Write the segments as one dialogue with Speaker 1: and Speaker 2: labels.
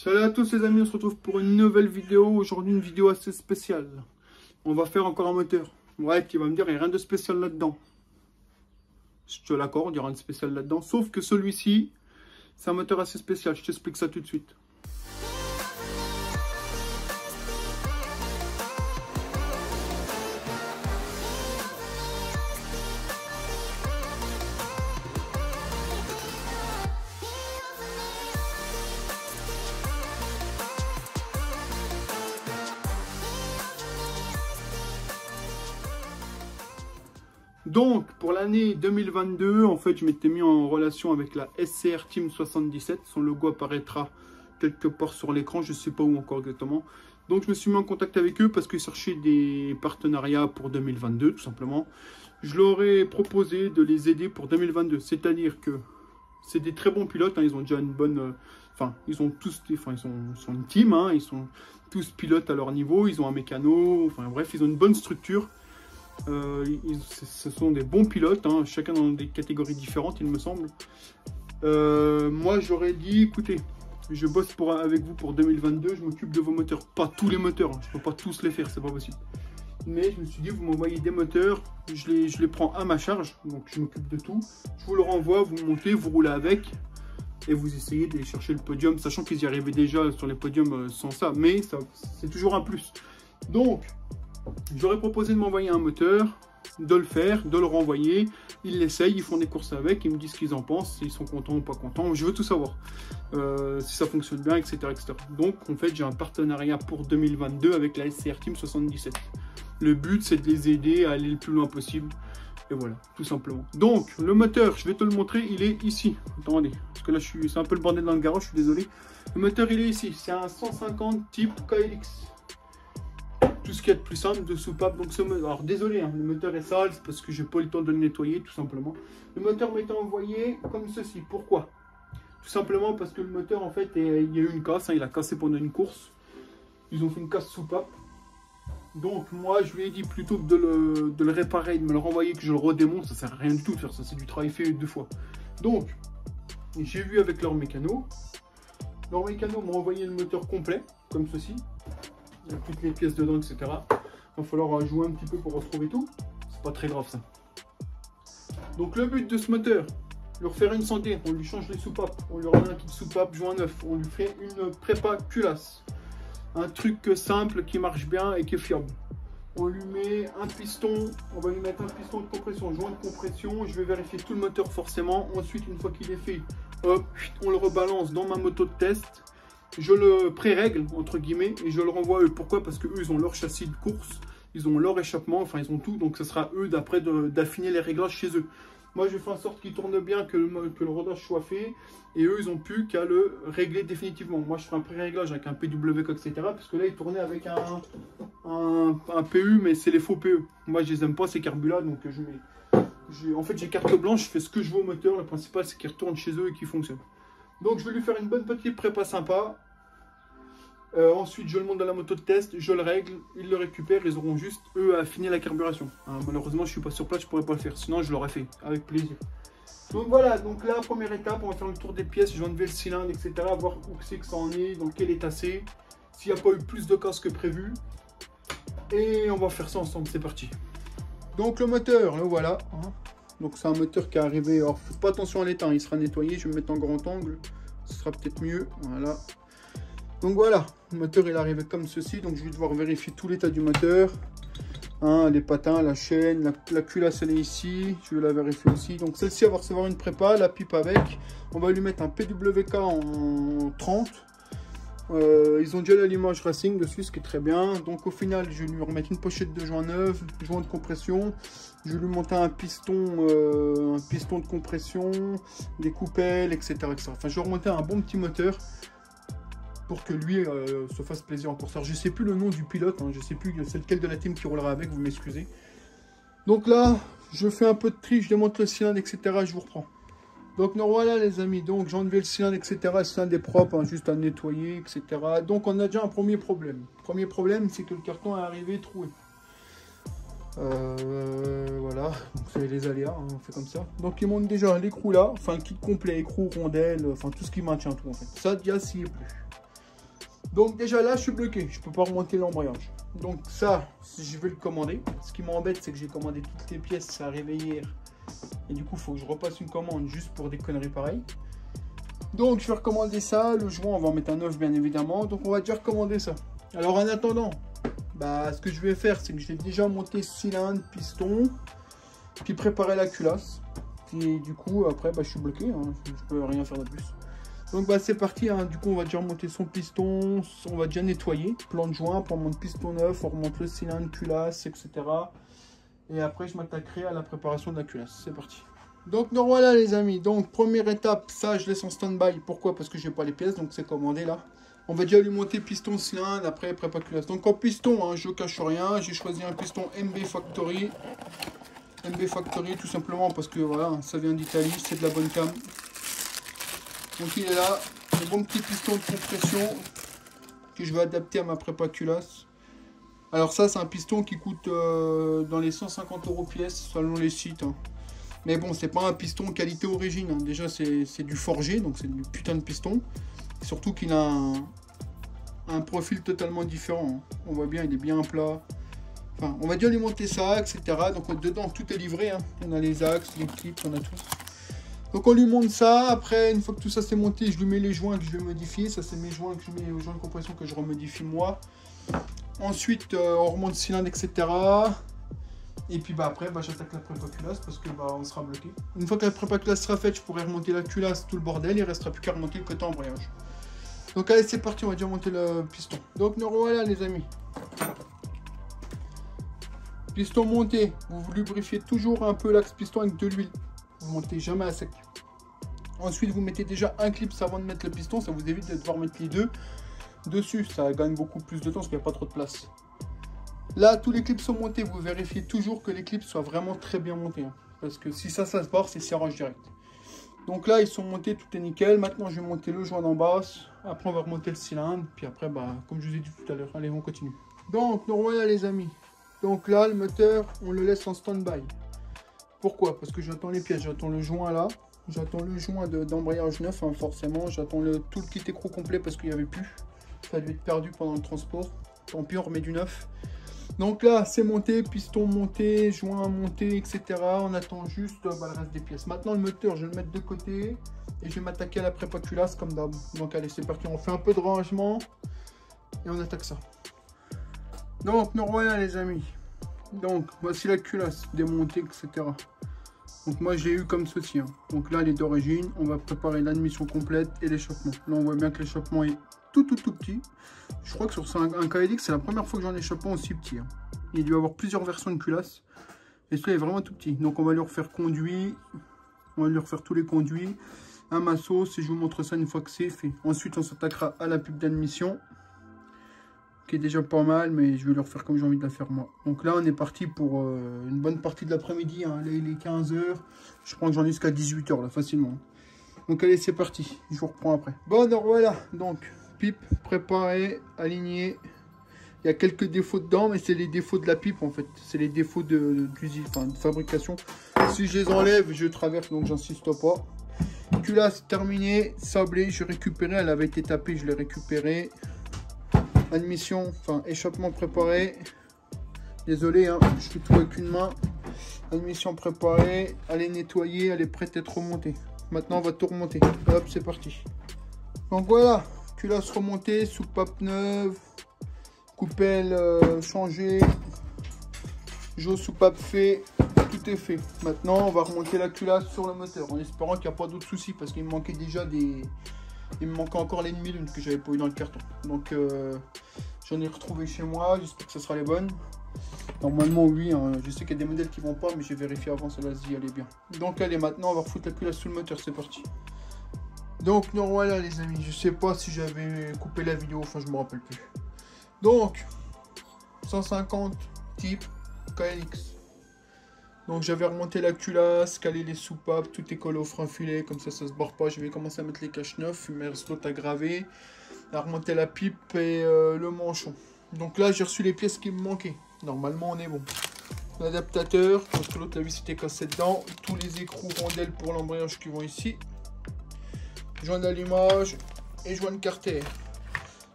Speaker 1: Salut à tous les amis, on se retrouve pour une nouvelle vidéo. Aujourd'hui une vidéo assez spéciale. On va faire encore un moteur. Ouais, tu vas me dire, il n'y a rien de spécial là-dedans. Je te l'accorde, il y aura rien de spécial là-dedans. Sauf que celui-ci, c'est un moteur assez spécial. Je t'explique ça tout de suite. Donc, pour l'année 2022, en fait, je m'étais mis en relation avec la SCR Team 77. Son logo apparaîtra quelque part sur l'écran, je ne sais pas où encore exactement. Donc, je me suis mis en contact avec eux parce qu'ils cherchaient des partenariats pour 2022, tout simplement. Je leur ai proposé de les aider pour 2022. C'est-à-dire que c'est des très bons pilotes, hein, ils ont déjà une bonne... ils ont tous... ils sont une team, hein, ils sont tous pilotes à leur niveau, ils ont un mécano, enfin bref, ils ont une bonne structure. Ce sont des bons pilotes, hein, chacun dans des catégories différentes, il me semble. Moi, j'aurais dit, écoutez, je bosse avec vous pour 2022, je m'occupe de vos moteurs. Pas tous les moteurs, hein, je ne peux pas tous les faire, c'est pas possible. Mais je me suis dit, vous m'envoyez des moteurs, je les prends à ma charge, donc je m'occupe de tout. Je vous le renvoie, vous montez, vous roulez avec, et vous essayez d'aller chercher le podium, sachant qu'ils y arrivaient déjà sur les podiums sans ça, mais c'est toujours un plus. Donc, j'aurais proposé de m'envoyer un moteur, de le faire, de le renvoyer. Ils l'essayent, ils font des courses avec, ils me disent ce qu'ils en pensent, s'ils sont contents ou pas contents. Je veux tout savoir, si ça fonctionne bien, etc., etc. Donc, en fait, j'ai un partenariat pour 2022 avec la SCR Team 77. Le but, c'est de les aider à aller le plus loin possible. Et voilà, tout simplement. Donc, le moteur, je vais te le montrer, il est ici. Attendez, parce que là, c'est un peu le bordel dans le garage, je suis désolé. Le moteur, il est ici. C'est un 150 type KLX. Tout ce qu'il y a de plus simple de soupape. Donc alors désolé, hein, le moteur est sale, c'est parce que j'ai pas eu le temps de le nettoyer, tout simplement. Le moteur m'était envoyé comme ceci. Pourquoi? Tout simplement parce que le moteur, en fait, il y a eu une casse, hein, il a cassé pendant une course. Ils ont fait une casse soupape. Donc moi, je lui ai dit plutôt que de le réparer, de me le renvoyer, que je le redémonte. Ça sert à rien du tout de faire ça, c'est du travail fait 2 fois. Donc, j'ai vu avec leur mécano. Leur mécano m'a envoyé le moteur complet, comme ceci. Toutes les pièces dedans, etc. Il va falloir jouer un petit peu pour retrouver tout. C'est pas très grave ça. Donc le but de ce moteur, leur faire une santé, on lui change les soupapes, on lui remet un kit soupape joint neuf, on lui fait une prépa culasse. Un truc simple qui marche bien et qui est fiable. On lui met un piston, on va lui mettre un piston de compression, joint de compression. Je vais vérifier tout le moteur forcément. Ensuite, une fois qu'il est fait, hop, on le rebalance dans ma moto de test. Je le pré-règle, entre guillemets, et je le renvoie à eux. Pourquoi? Parce qu'eux, ils ont leur châssis de course, ils ont leur échappement, enfin, ils ont tout. Donc, ce sera eux d'après d'affiner les réglages chez eux. Moi, je fais en sorte qu'il tourne bien, que le rodage soit fait. Et eux, ils n'ont plus qu'à le régler définitivement. Moi, je ferai un pré-réglage avec un PWK, etc. Parce que là, ils tournaient avec un PU, mais c'est les faux PE. Moi, je les aime pas, ces carbus-là. Donc, en fait, j'ai carte blanche, je fais ce que je veux au moteur. Le principal, c'est qu'il retourne chez eux et qu'il fonctionne. Donc je vais lui faire une bonne petite prépa sympa. Ensuite je le monte dans la moto de test, je le règle, ils le récupèrent, ils auront juste eux à affiner la carburation. Hein, malheureusement je suis pas sur place, je pourrais pas le faire, sinon je l'aurais fait avec plaisir. Donc voilà, donc là première étape, on va faire le tour des pièces, je vais enlever le cylindre, etc. Voir où c'est que ça en est, dans quel état c'est, s'il n'y a pas eu plus de casse que prévu. Et on va faire ça ensemble, c'est parti. Donc le moteur, le voilà. Hein. Donc c'est un moteur qui est arrivé, alors faites pas attention à l'état, il sera nettoyé, je vais me mettre en grand angle, ce sera peut-être mieux, voilà. Donc voilà, le moteur il est arrivé comme ceci, donc je vais devoir vérifier tout l'état du moteur. Hein, les patins, la chaîne, la culasse elle est ici, je vais la vérifier aussi. Donc celle-ci elle va recevoir une prépa, la pipe avec, on va lui mettre un PWK en 30. Ils ont déjà l'allumage racing dessus, ce qui est très bien. Donc au final, je vais lui remettre une pochette de joint neuf, joint de compression. Je vais lui monter un piston de compression, des coupelles, etc., etc. Enfin, je vais remonter un bon petit moteur pour que lui se fasse plaisir en course. Alors, je ne sais plus le nom du pilote, hein, je ne sais plus c'est lequel de la team qui roulera avec, vous m'excusez. Donc là, je fais un peu de tri, je démonte le cylindre, etc. Je vous reprends. Donc nous voilà les amis, donc j'ai enlevé le cylindre, etc. Le cylindre est propre, hein, juste à nettoyer, etc. Donc on a déjà un premier problème. Premier problème, c'est que le carton est arrivé troué. Voilà, c'est les aléas, hein, on fait comme ça. Donc il monte déjà l'écrou là, enfin le kit complet, écrou, rondelle, enfin tout ce qui maintient tout en fait. Ça déjà s'y est plus. Donc déjà là, je suis bloqué. Je peux pas remonter l'embrayage. Donc ça, si je vais le commander. Ce qui m'embête, c'est que j'ai commandé toutes les pièces. Ça arrivé hier. Et du coup, il faut que je repasse une commande juste pour des conneries pareilles. Donc je vais recommander ça. Le joint, on va en mettre un neuf bien évidemment. Donc on va déjà recommander ça. Alors en attendant, ce que je vais faire, c'est que je vais déjà monter cylindre, piston, puis préparer la culasse. Et du coup, après, je suis bloqué. Hein. Je peux rien faire de plus. Donc c'est parti, hein. Du coup on va déjà remonter son piston, on va déjà nettoyer, plan de joint, on remonte piston neuf, on remonte le cylindre, culasse, etc. Et après je m'attaquerai à la préparation de la culasse, c'est parti. Donc nous voilà les amis, donc première étape, ça je laisse en stand-by, pourquoi? Parce que j'ai pas les pièces, donc c'est commandé là. On va déjà lui monter piston, cylindre, après prépa culasse. Donc en piston, hein, je cache rien, j'ai choisi un piston MB Factory. MB Factory tout simplement parce que voilà, ça vient d'Italie, c'est de la bonne cam. Donc il est là, un bon petit piston de compression que je vais adapter à ma prépa culasse. Alors ça c'est un piston qui coûte dans les 150 € pièce selon les sites. Hein. Mais bon, c'est pas un piston qualité origine. Hein. Déjà c'est du forgé, donc c'est du putain de piston. Et surtout qu'il a un profil totalement différent. Hein. On voit bien, il est bien plat. Enfin, on va déjà lui monter ça, etc. Donc dedans tout est livré. Hein. On a les axes, les clips, on a tout. Donc on lui monte ça, après une fois que tout ça c'est monté, je lui mets les joints que je vais modifier, ça c'est mes joints que je mets aux joints de compression que je remodifie moi. Ensuite on remonte le cylindre, etc. Et puis après j'attaque la prépa culasse parce que on sera bloqué. Une fois que la prépa culasse sera faite, je pourrai remonter la culasse, tout le bordel, il ne restera plus qu'à remonter le côté embrayage. Donc allez c'est parti, on va déjà monter le piston. Donc nous voilà les amis. Piston monté, vous lubrifiez toujours un peu l'axe piston avec de l'huile. Vous montez jamais à sec. Ensuite, vous mettez déjà un clip avant de mettre le piston. Ça vous évite de devoir mettre les deux dessus. Ça gagne beaucoup plus de temps parce qu'il n'y a pas trop de place. Là, tous les clips sont montés. Vous vérifiez toujours que les clips soient vraiment très bien montés. Hein. Parce que si ça se barre, c'est serrage direct. Donc là, ils sont montés, tout est nickel. Maintenant, je vais monter le joint d'en basse. Après, on va remonter le cylindre. Puis après, comme je vous ai dit tout à l'heure, allez, on continue. Donc, nous voilà les amis. Donc là, le moteur, on le laisse en stand-by. Pourquoi? Parce que j'attends les pièces, j'attends le joint là, j'attends le joint d'embrayage neuf, hein, forcément, j'attends tout le kit écrou complet parce qu'il n'y avait plus. Ça a dû être perdu pendant le transport. Tant pis, on remet du neuf. Donc là, c'est monté, piston monté, joint monté, etc. On attend juste le reste des pièces. Maintenant, le moteur, je vais le mettre de côté et je vais m'attaquer à la prépa culasse comme d'hab. Donc allez, c'est parti, on fait un peu de rangement et on attaque ça. Donc, nous voilà les amis. Donc, voici la culasse démontée, etc. Donc, moi, j'ai eu comme ceci. Hein. Donc là, elle est d'origine. On va préparer l'admission complète et l'échappement. Là, on voit bien que l'échappement est tout petit. Je crois que sur un KLX, c'est la première fois que j'ai un échappement aussi petit. Hein. Il doit y avoir plusieurs versions de culasse. Et celui-là est vraiment tout petit. Donc, on va lui refaire conduit. On va lui refaire tous les conduits. Un masseau. Et je vous montre ça une fois que c'est fait. Ensuite, on s'attaquera à la pub d'admission. Qui est déjà pas mal, mais je vais le refaire comme j'ai envie de la faire moi. Donc là on est parti pour une bonne partie de l'après-midi, hein. Là il est 15 h, je crois que j'en ai jusqu'à 18 h là facilement. Donc allez c'est parti, je vous reprends après. Bon alors voilà, donc pipe préparée, alignée. Il y a quelques défauts dedans, mais c'est les défauts de la pipe en fait. C'est les défauts d'usine, enfin de fabrication. Si je les enlève, je traverse, donc j'insiste pas. Culasse terminée, sablée, je récupérais, elle avait été tapée, je l'ai récupérée. Admission, enfin échappement préparé. Désolé, hein, je fais tout avec une main. Admission préparée, elle est nettoyée, elle est prête à être remontée. Maintenant, on va tout remonter. Hop, c'est parti. Donc voilà, culasse remontée, soupape neuve, coupelle changée, jo soupape fait, tout est fait. Maintenant, on va remonter la culasse sur le moteur en espérant qu'il n'y a pas d'autres soucis parce qu'il me manquait déjà des. Il me manquait encore les demi-lunes que j'avais pas eu dans le carton. Donc j'en ai retrouvé chez moi. J'espère que ce sera les bonnes. Normalement oui. Hein. Je sais qu'il y a des modèles qui vont pas. Mais j'ai vérifié avant. Celle-ci elle est bien. Donc allez maintenant on va refoutre la culasse sous le moteur. C'est parti. Donc nous voilà les amis. Je sais pas si j'avais coupé la vidéo. Enfin je me rappelle plus. Donc 150 type KLX. Donc j'avais remonté la culasse, calé les soupapes, tout est collé au frein filet, comme ça se barre pas. Je vais commencer à mettre les caches neufs, il me reste l'autre à graver, à remonter la pipe et le manchon. Donc là j'ai reçu les pièces qui me manquaient. Normalement on est bon. L'adaptateur, parce que l'autre la vis était cassée dedans, tous les écrous rondelles pour l'embrayage qui vont ici. Joint d'allumage et joint de carter.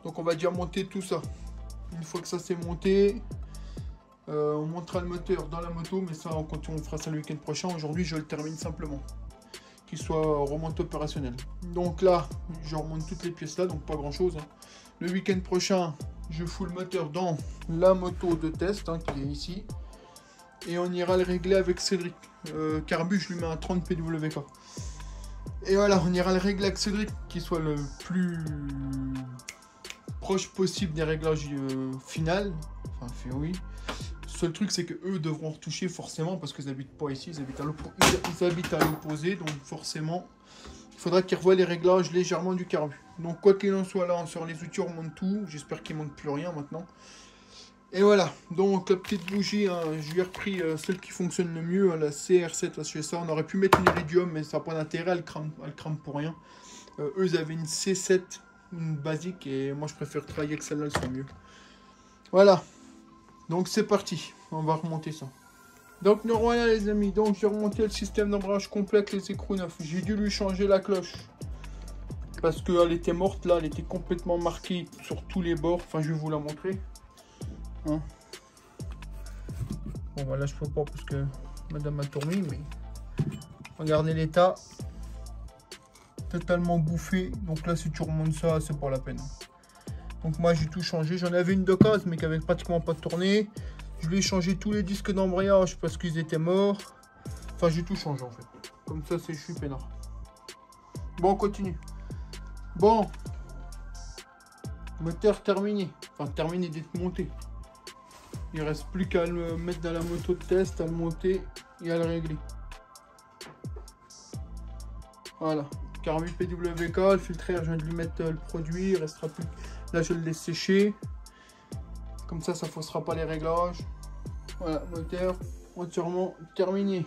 Speaker 1: Donc on va déjà monter tout ça. Une fois que ça c'est monté, on montera le moteur dans la moto, mais ça quand on fera ça le week-end prochain. Aujourd'hui je le termine simplement, qu'il soit remonté opérationnel. Donc là je remonte toutes les pièces là, donc pas grand chose, hein. Le week-end prochain je fous le moteur dans la moto de test, hein, qui est ici, et on ira le régler avec Cédric. Carbu je lui mets un 30 PWK. Et voilà, on ira le régler avec Cédric, qui soit le plus proche possible des réglages final. Enfin, oui. Seul truc, c'est que eux devront retoucher forcément, parce qu'ils n'habitent pas ici, ils habitent à l'opposé, donc forcément, il faudra qu'ils revoient les réglages légèrement du carbu. Donc quoi qu'il en soit, là, on sort les outils, on remonte tout. J'espère qu'il ne manque plus rien maintenant. Et voilà, donc la petite bougie, hein, je lui ai repris celle qui fonctionne le mieux, hein, la CR7 HSA. On aurait pu mettre une Iridium, mais ça n'a pas d'intérêt, elle crame pour rien. Eux, ils avaient une C7, une basique, et moi je préfère travailler avec celle-là, elle sera mieux. Voilà, donc c'est parti, on va remonter ça. Donc nous voilà les amis, donc j'ai remonté le système d'embrayage complet avec les écrous neufs. J'ai dû lui changer la cloche, parce qu'elle était morte là, elle était complètement marquée sur tous les bords. Enfin, je vais vous la montrer. Hein. Bon voilà, je peux pas parce que madame a tourné, mais regardez l'état, totalement bouffé. Donc là si tu remontes ça, c'est pas la peine. Donc moi j'ai tout changé, j'en avais une d'occasion mais qui avait pratiquement pas tourné. Je lui ai changé tous les disques d'embrayage parce qu'ils étaient morts. Enfin j'ai tout changé en fait, comme ça c'est, je suis peinard. Bon, on continue. Bon, moteur terminé, enfin terminé d'être monté. Il ne reste plus qu'à le mettre dans la moto de test, à le monter et à le régler. Voilà. Carbu PWK, le filtreur, je viens de lui mettre le produit. Il restera plus. Là, je le laisse sécher. Comme ça ne faussera pas les réglages. Voilà, moteur entièrement terminé.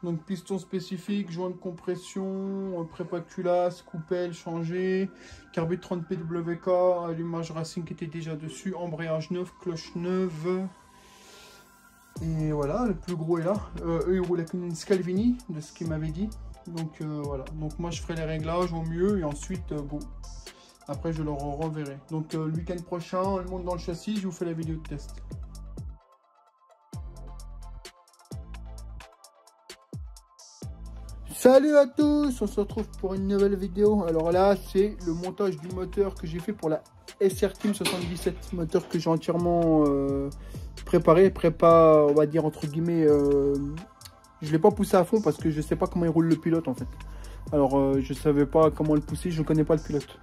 Speaker 1: Donc, piston spécifique, joint de compression, prépa culasse, coupelle changé, carbu 30 PWK, allumage Racing qui était déjà dessus, embrayage neuf, cloche neuve. Et voilà, le plus gros est là. Eux, ils roulent avec une Scalvini, de ce qu'ils m'avaient dit. Donc voilà, donc moi je ferai les réglages au mieux et ensuite, bon, après je leur renverrai. Donc le week-end prochain, on le monte dans le châssis, je vous fais la vidéo de test. Salut à tous, on se retrouve pour une nouvelle vidéo. Alors là, c'est le montage du moteur que j'ai fait pour la SR Team 77. Moteur que j'ai entièrement préparé, on va dire entre guillemets. Je ne l'ai pas poussé à fond parce que je ne sais pas comment il roule le pilote en fait. Alors je ne savais pas comment le pousser, je ne connais pas le pilote.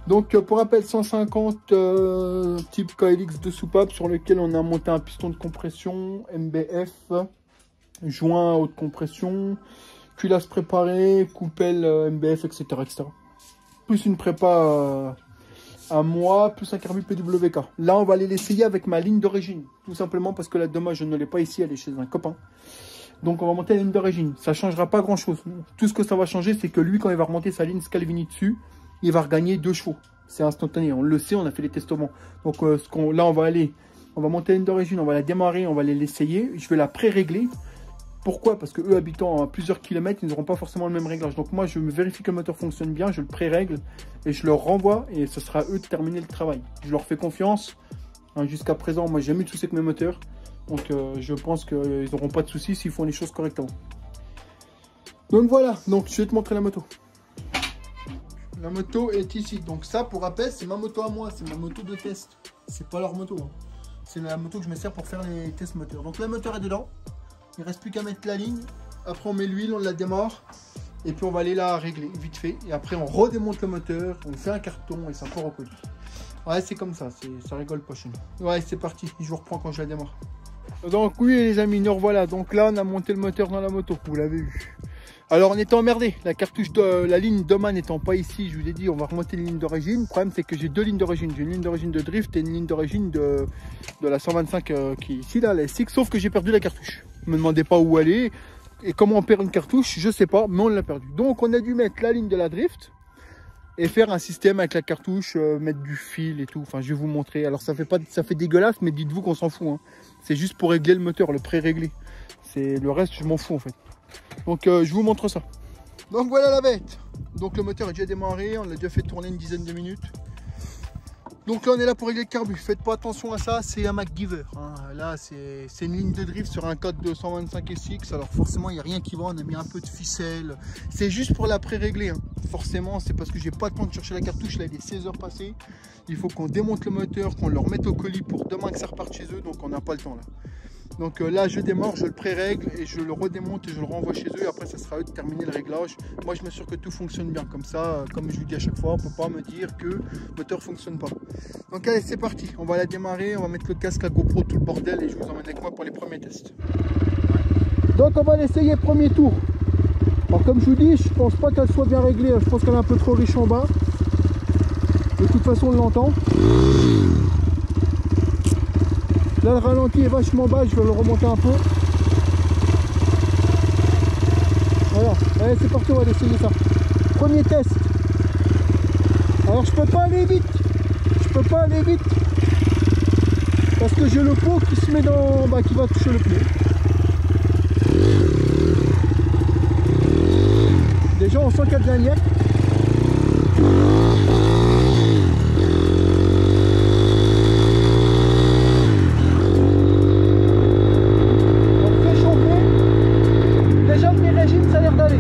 Speaker 1: Donc pour rappel, 150 type KLX de soupape sur lequel on a monté un piston de compression, MBF, joint haute compression, culasse préparée, coupelle MBF, etc., etc. Plus une prépa à moi, plus un carbu PWK. Là, on va aller l'essayer avec ma ligne d'origine. Tout simplement parce que là, dommage, je ne l'ai pas ici, elle est chez un copain. Donc, on va monter la ligne d'origine. Ça ne changera pas grand-chose. Tout ce que ça va changer, c'est que lui, quand il va remonter sa ligne Scalvini dessus, il va regagner 2 chevaux. C'est instantané. On le sait, on a fait les testements. Donc, là, on va monter la ligne d'origine, on va la démarrer, on va aller l'essayer. Je vais la pré-régler. Pourquoi? Parce que eux, habitant à plusieurs kilomètres, ils n'auront pas forcément le même réglage. Donc moi, je me vérifie que le moteur fonctionne bien, je le pré-règle et je leur renvoie et ce sera à eux de terminer le travail. Je leur fais confiance. Hein, jusqu'à présent, moi, j'ai jamais eu de soucis avec mes moteurs. Donc je pense qu'ils n'auront pas de soucis s'ils font les choses correctement. Donc voilà, donc je vais te montrer la moto. La moto est ici. Donc ça, pour rappel, c'est ma moto à moi, c'est ma moto de test. C'est pas leur moto. Hein. C'est la moto que je me sers pour faire les tests moteurs. Donc le moteur est dedans. Il ne reste plus qu'à mettre la ligne. Après, on met l'huile, on la démarre. Et puis, on va aller la régler vite fait. Et après, on redémonte le moteur. On fait un carton et ça peut reproduire. Ouais, c'est comme ça. Ça rigole pas chez nous. Ouais, c'est parti. Je vous reprends quand je la démarre. Donc, oui, les amis, nous revoilà. Donc là, on a monté le moteur dans la moto. Vous l'avez vu. Alors, on était emmerdé. La cartouche de la ligne Doman n'étant pas ici, je vous ai dit, on va remonter une ligne d'origine. Le problème, c'est que j'ai 2 lignes d'origine. J'ai une ligne d'origine de drift et une ligne d'origine de la 125 qui est ici, là, la SX. Sauf que j'ai perdu la cartouche. Ne me demandez pas où elle est et comment on perd une cartouche, je sais pas, mais on l'a perdu. Donc on a dû mettre la ligne de la drift et faire un système avec la cartouche, mettre du fil et tout. Enfin, je vais vous montrer. Alors ça fait dégueulasse, mais dites-vous qu'on s'en fout. Hein. C'est juste pour régler le moteur, le pré-réglé. C'est le reste, je m'en fous en fait. Donc je vous montre ça. Donc voilà la bête. Donc le moteur est déjà démarré, on l'a déjà fait tourner une dizaine de minutes. Donc là on est là pour régler le carbu, faites pas attention à ça, c'est un MacGyver, hein. Là c'est une ligne de drift sur un 4.225 SX, alors forcément il n'y a rien qui va, on a mis un peu de ficelle, c'est juste pour la pré-régler, hein. Forcément c'est parce que j'ai pas le temps de chercher la cartouche, là il est 16 h passées, il faut qu'on démonte le moteur, qu'on le remette au colis pour demain que ça reparte chez eux, donc on n'a pas le temps là. Donc là je démarre, je le pré-règle et je le redémonte et je le renvoie chez eux. Après ça sera à eux de terminer le réglage. Moi je m'assure que tout fonctionne bien. Comme ça, comme je vous dis à chaque fois, on ne peut pas me dire que le moteur ne fonctionne pas. Donc allez c'est parti, on va la démarrer, on va mettre le casque, la GoPro, tout le bordel et je vous emmène avec moi pour les premiers tests. Donc on va l'essayer premier tour. Alors comme je vous dis, je pense pas qu'elle soit bien réglée, je pense qu'elle est un peu trop riche en bas. De toute façon on l'entend. Là le ralenti est vachement bas, je vais le remonter un peu. Voilà, allez c'est parti, on va essayer ça. Premier test. Alors je peux pas aller vite. Parce que j'ai le pot qui se met dans... qui va toucher le pneu. Déjà on sent qu'il y a de l'agnac. Ça a l'air d'aller.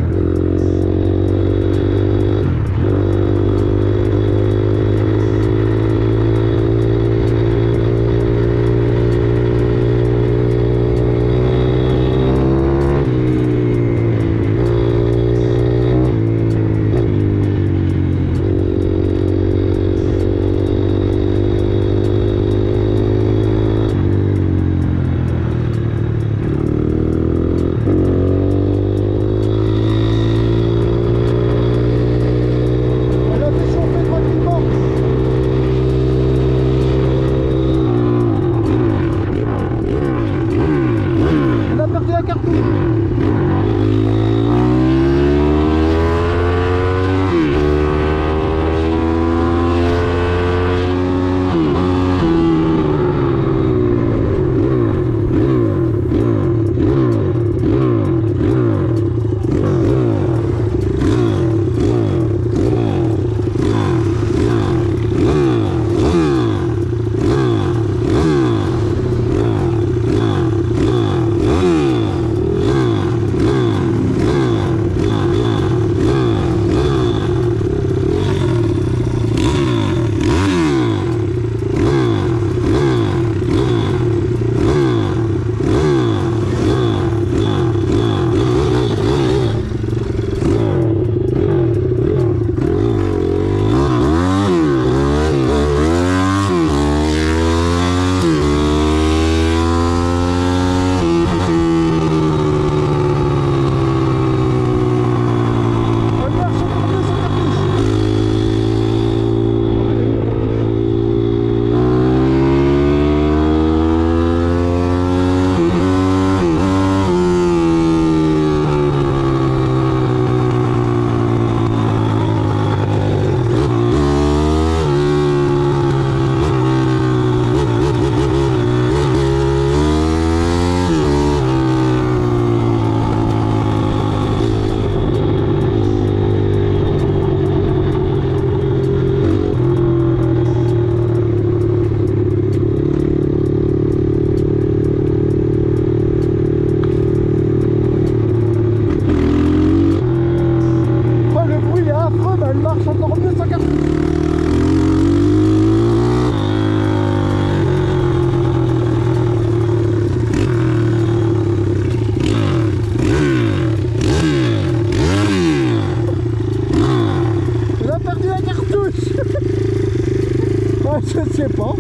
Speaker 1: Je sais pas.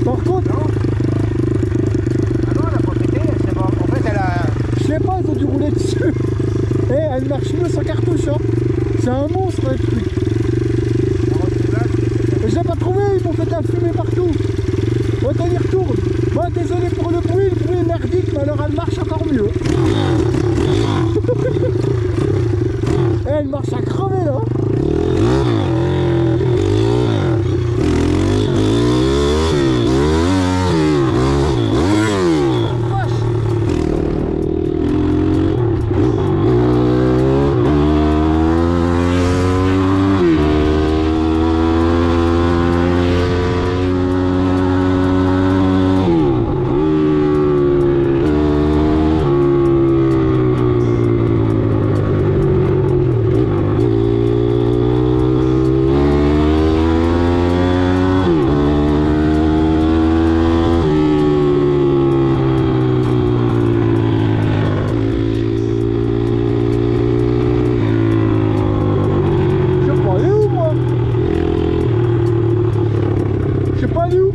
Speaker 1: Par contre...
Speaker 2: Non. Ah non, elle a pas pété, c'est bon. En fait, elle a...
Speaker 1: Je sais pas, ils ont dû rouler dessus. Eh, elle marche mieux sans cartouche, hein. C'est un monstre, le truc. Je l'ai pas trouvé, ils m'ont fait de la fumée partout. Ouais, quand il retourne. Bon, désolé pour le bruit est merdique, mais alors elle marche encore mieux. Eh, elle marche à crever, là.
Speaker 3: aller où?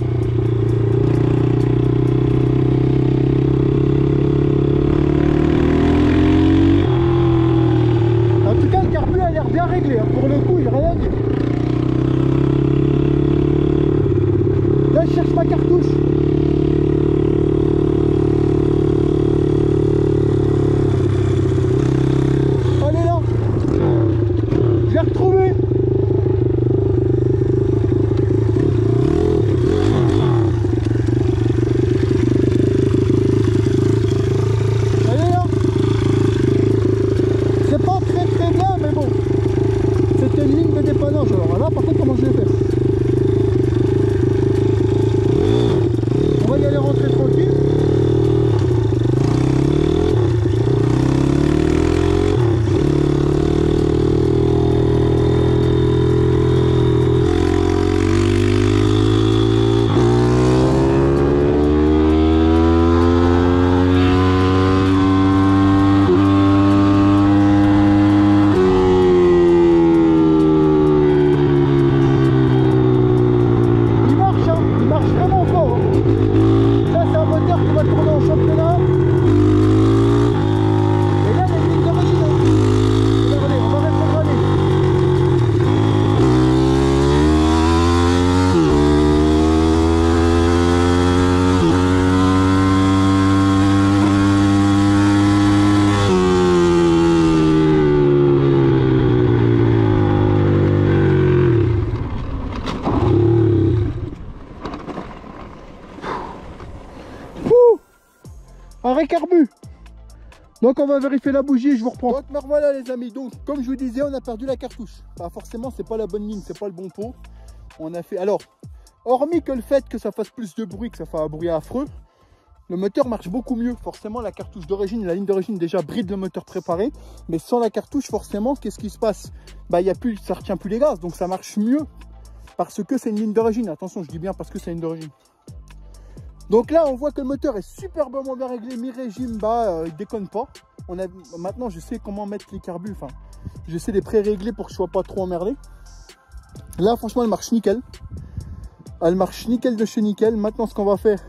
Speaker 3: En tout cas, le carbu a l'air bien réglé, hein. Pour le coup, il n'y a rien à dire. Là, je cherche ma cartouche. Elle est là. Je l'ai retrouvée. Elle est là. C'est pas très bien, mais bon. C'était une ligne de dépannage. Alors là, par contre, comment je vais faire? On va y aller rentrer tranquille. Il marche vraiment fort, hein. Ça, c'est un moteur qui va tourner en championnat. Et là, il y a une ligne d'origine, hein. Regardez, on va rétrograder. Arrêt carbu. Donc on va vérifier la bougie et je vous reprends. Donc me revoilà les amis. Donc comme je vous disais, on a perdu la cartouche. Bah, forcément c'est pas la bonne ligne, c'est pas le bon pot. On a fait. Alors, hormis que le fait que ça fasse plus de bruit, que ça fasse un bruit affreux, le moteur marche beaucoup mieux. Forcément la cartouche d'origine, la ligne d'origine déjà bride le moteur préparé. Mais sans la cartouche, forcément, qu'est-ce qui se passe? Bah il y a plus, ça retient plus les gaz, donc ça marche mieux. Parce que c'est une ligne d'origine. Attention, je dis bien parce que c'est une ligne d'origine. Donc là, on voit que le moteur est superbement bien réglé, mi-régime, il déconne pas. Maintenant, je sais comment mettre les carbus, enfin, je sais les pré-régler pour que je sois pas trop emmerdé. Là, franchement, elle marche nickel. Elle marche nickel de chez nickel. Maintenant, ce qu'on va faire,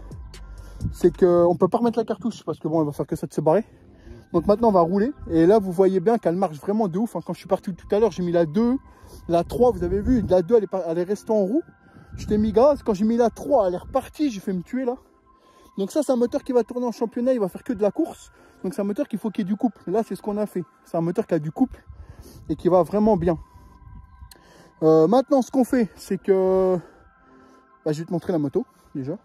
Speaker 3: c'est qu'on peut pas remettre la cartouche parce que bon, elle va faire que ça de se barrer. Donc maintenant, on va rouler. Et là, vous voyez bien qu'elle marche vraiment de ouf. Quand je suis parti tout à l'heure, j'ai mis la 2, la 3, vous avez vu, la 2, elle est restée en roue. Je t'ai mis gaz. Quand j'ai mis la 3, elle est repartie. J'ai fait me tuer là. Donc ça, c'est un moteur qui va tourner en championnat, il va faire que de la course. Donc c'est un moteur qu'il faut qu'il y ait du couple. Là, c'est ce qu'on a fait. C'est un moteur qui a du couple et qui va vraiment bien. Maintenant, ce qu'on fait, c'est que... je vais te montrer la moto, déjà.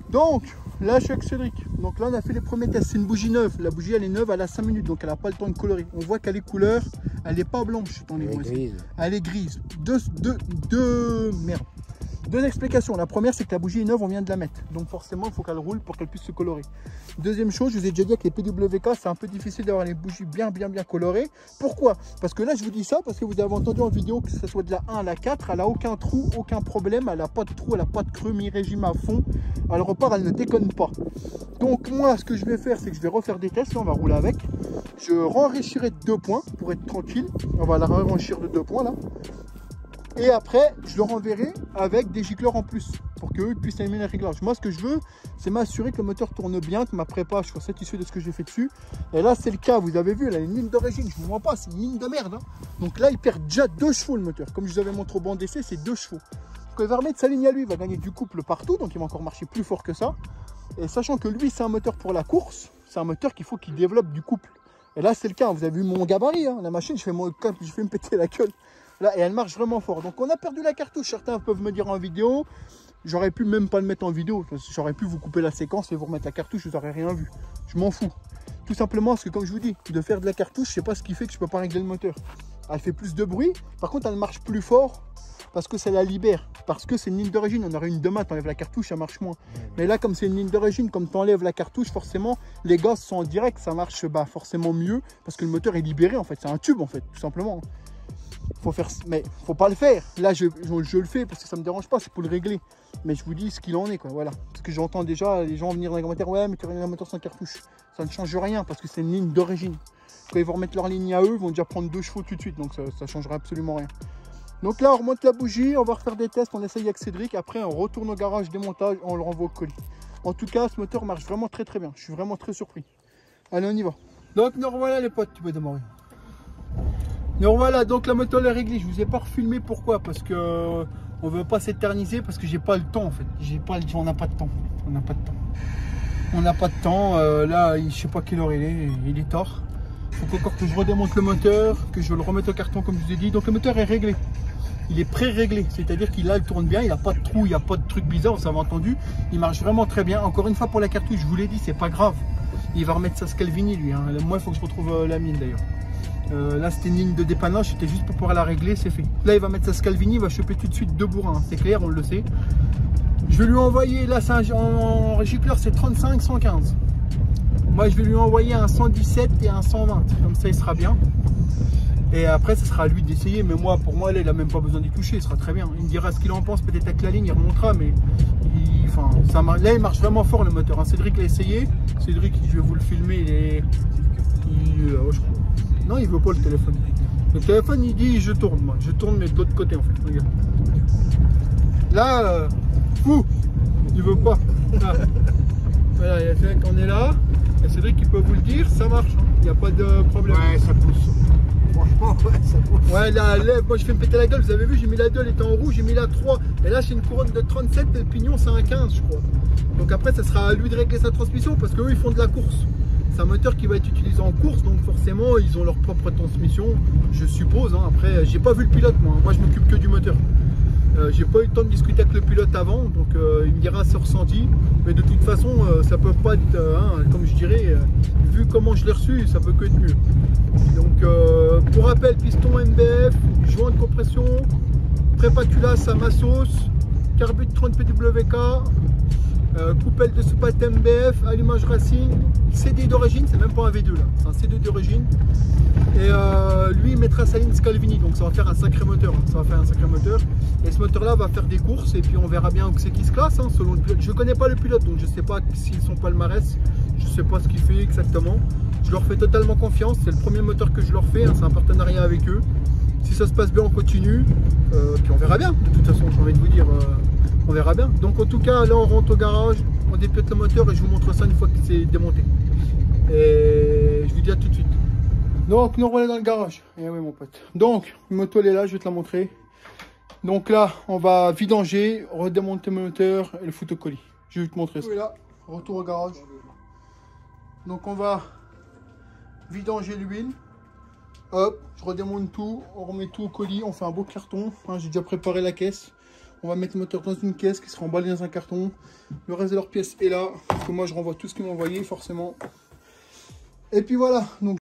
Speaker 3: Donc, là, je suis avec Cédric. Donc là, on a fait les premiers tests. C'est une bougie neuve. La bougie, elle est neuve, elle a 5 minutes, donc elle n'a pas le temps de colorer. On voit qu'elle est couleur, elle n'est pas blanche. Elle est grise. Deux explications. La première, c'est que la bougie est neuve, on vient de la mettre. Donc forcément, il faut qu'elle roule pour qu'elle puisse se colorer. Deuxième chose, je vous ai déjà dit que les PWK, c'est un peu difficile d'avoir les bougies bien colorées. Pourquoi? Parce que là, je vous dis ça, parce que vous avez entendu en vidéo que ce soit de la 1 à la 4, elle n'a aucun trou, aucun problème, elle n'a pas de trou, elle n'a pas de creux, mi-régime à fond. Elle repart, elle ne déconne pas. Donc moi, ce que je vais faire, c'est que je vais refaire des tests, là, on va rouler avec. Je renrichirai de 2 points pour être tranquille. On va la renrichir de 2 points là. Et après, je le renverrai avec des gicleurs en plus pour qu'eux puissent aimer les réglages. Moi, ce que je veux, c'est m'assurer que le moteur tourne bien, que ma prépa, je sois satisfait de ce que j'ai fait dessus. Et là, c'est le cas. Vous avez vu, elle a une ligne d'origine. Je ne vous mens pas, c'est une ligne de merde, hein. Donc là, il perd déjà 2 chevaux le moteur. Comme je vous avais montré au banc d'essai, c'est 2 chevaux. Donc il va remettre sa ligne à lui, il va gagner du couple partout. Donc il va encore marcher plus fort que ça. Et sachant que lui, c'est un moteur pour la course, c'est un moteur qu'il faut qu'il développe du couple. Et là, c'est le cas. Vous avez vu mon gabarit, hein. La machine, je fais me péter la gueule. Là, et elle marche vraiment fort. Donc on a perdu la cartouche. Certains peuvent me dire en vidéo, j'aurais pu même pas le mettre en vidéo. J'aurais pu vous couper la séquence et vous remettre la cartouche, vous n'aurez rien vu. Je m'en fous. Tout simplement parce que comme je vous dis, de faire de la cartouche, je sais pas ce qui fait que je peux pas régler le moteur. Elle fait plus de bruit. Par contre, elle marche plus fort parce que ça la libère. Parce que c'est une ligne d'origine. On aurait une demain, tu enlèves la cartouche, ça marche moins. Mais là, comme c'est une ligne d'origine, comme tu enlèves la cartouche, forcément, les gaz sont en direct. Ça marche forcément mieux parce que le moteur est libéré en fait. C'est un tube en fait, tout simplement. Faut faire, mais faut pas le faire. Là, je le fais parce que ça me dérange pas, c'est pour le régler. Mais je vous dis ce qu'il en est, quoi. Voilà. Parce que j'entends déjà les gens venir dans les commentaires, ouais, mais tu règles un moteur sans cartouche. Ça ne change rien parce que c'est une ligne d'origine. Quand ils vont remettre leur ligne à eux, ils vont déjà prendre 2 chevaux tout de suite, donc ça ne changera absolument rien. Donc là, on remonte la bougie, on va refaire des tests, on essaye avec Cédric. Après, on retourne au garage, démontage, on le renvoie au colis. En tout cas, ce moteur marche vraiment très très bien. Je suis vraiment très surpris. Allez, on y va. Donc, nous revoilà les potes, tu peux démarrer. Nous revoilà, donc la moto est réglée. Je vous ai pas refilmé, pourquoi? Parce que on veut pas s'éterniser, parce que j'ai pas le temps en fait. On n'a pas de temps. On n'a pas de temps. On n'a pas de temps. Là, je sais pas quelle heure il est tard. Il faut encore que je redémonte le moteur, que je le remette au carton comme je vous ai dit. Donc le moteur est réglé. Il est pré-réglé, c'est-à-dire qu'il il tourne bien, il n'a pas de trou, il n'y a pas de truc bizarre, vous avez entendu. Il marche vraiment très bien. Encore une fois pour la cartouche, je vous l'ai dit, c'est pas grave. Il va remettre sa Scalvini lui. Hein. Moi, il faut que je retrouve la mine d'ailleurs. Là, c'était une ligne de dépannage, c'était juste pour pouvoir la régler, c'est fait. Là, il va mettre sa Scalvini, il va choper tout de suite 2 bourrins, hein. C'est clair, on le sait. Je vais lui envoyer, là, en gicleur, c'est 35, 115. Moi, je vais lui envoyer un 117 et un 120, comme ça, il sera bien. Et après, ce sera à lui d'essayer. Mais moi, pour moi, là, il n'a même pas besoin d'y toucher. Il sera très bien. Il me dira ce qu'il en pense. Peut-être avec la ligne, il remontera. Mais là, il marche vraiment fort le moteur. Hein. Cédric l'a essayé. Cédric, je vais vous le filmer. Je crois. Non, il veut pas le téléphone. Le téléphone, il dit je tourne. Moi, je tourne, mais de l'autre côté, en fait. Regarde. Là, fou. Il veut pas. Là. Voilà, il y a Cédric, on est là. Et Cédric, il peut vous le dire, ça marche. Il n'y a pas de problème.
Speaker 2: Ouais, ça pousse. Franchement, ouais, ça pousse.
Speaker 3: Ouais, là, moi je fais me péter la gueule, vous avez vu, j'ai mis la 2, elle était en rouge, j'ai mis la 3. Et là, j'ai une couronne de 37 et le pignon, c'est un 15, je crois. Donc après, ça sera à lui de régler sa transmission parce qu'eux, ils font de la course. C'est un moteur qui va être utilisé en course, donc forcément, ils ont leur propre transmission, je suppose. Hein. Après, j'ai pas vu le pilote, moi je m'occupe que du moteur. J'ai pas eu le temps de discuter avec le pilote avant, donc il me dira ses ressentis. Mais de toute façon, ça peut pas être, comme je dirais, vu comment je l'ai reçu, ça peut que être mieux. Donc pour rappel, piston MBF, joint de compression, prépatulasse à ma sauce, carbure 30 PWK, coupelle de soupate MBF, allumage racing, CD d'origine, c'est même pas un V2 là, c'est un CD d'origine. Et lui il mettra sa ligne Scalvini, donc ça va faire un sacré moteur. Ça va faire un sacré moteur. Et ce moteur là va faire des courses et puis on verra bien où c'est qui se classe hein, selon le pilote. Je connais pas le pilote donc je sais pas s'ils sont palmarès, je sais pas ce qu'il fait exactement. Je leur fais totalement confiance, c'est le premier moteur que je leur fais, hein, c'est un partenariat avec eux. Si ça se passe bien on continue, puis on verra bien. De toute façon j'ai envie de vous dire, on verra bien. Donc en tout cas là on rentre au garage, on dépiote le moteur et je vous montre ça une fois que c'est démonté. Et je vous dis à tout de suite. Donc nous revenons dans le garage. Et oui mon pote. Donc la moto elle est là, je vais te la montrer. Donc là on va vidanger, redémonter le moteur et le foutre au colis. Je vais te montrer ça. Oui là, retour au garage. Donc on va vidanger l'huile. Hop, je redémonte tout, on remet tout au colis, on fait un beau carton. Hein, j'ai déjà préparé la caisse. On va mettre le moteur dans une caisse qui sera emballée dans un carton. Le reste de leurs pièces est là. Parce que moi je renvoie tout ce qu'ils m'ont envoyé forcément. Et puis voilà. Donc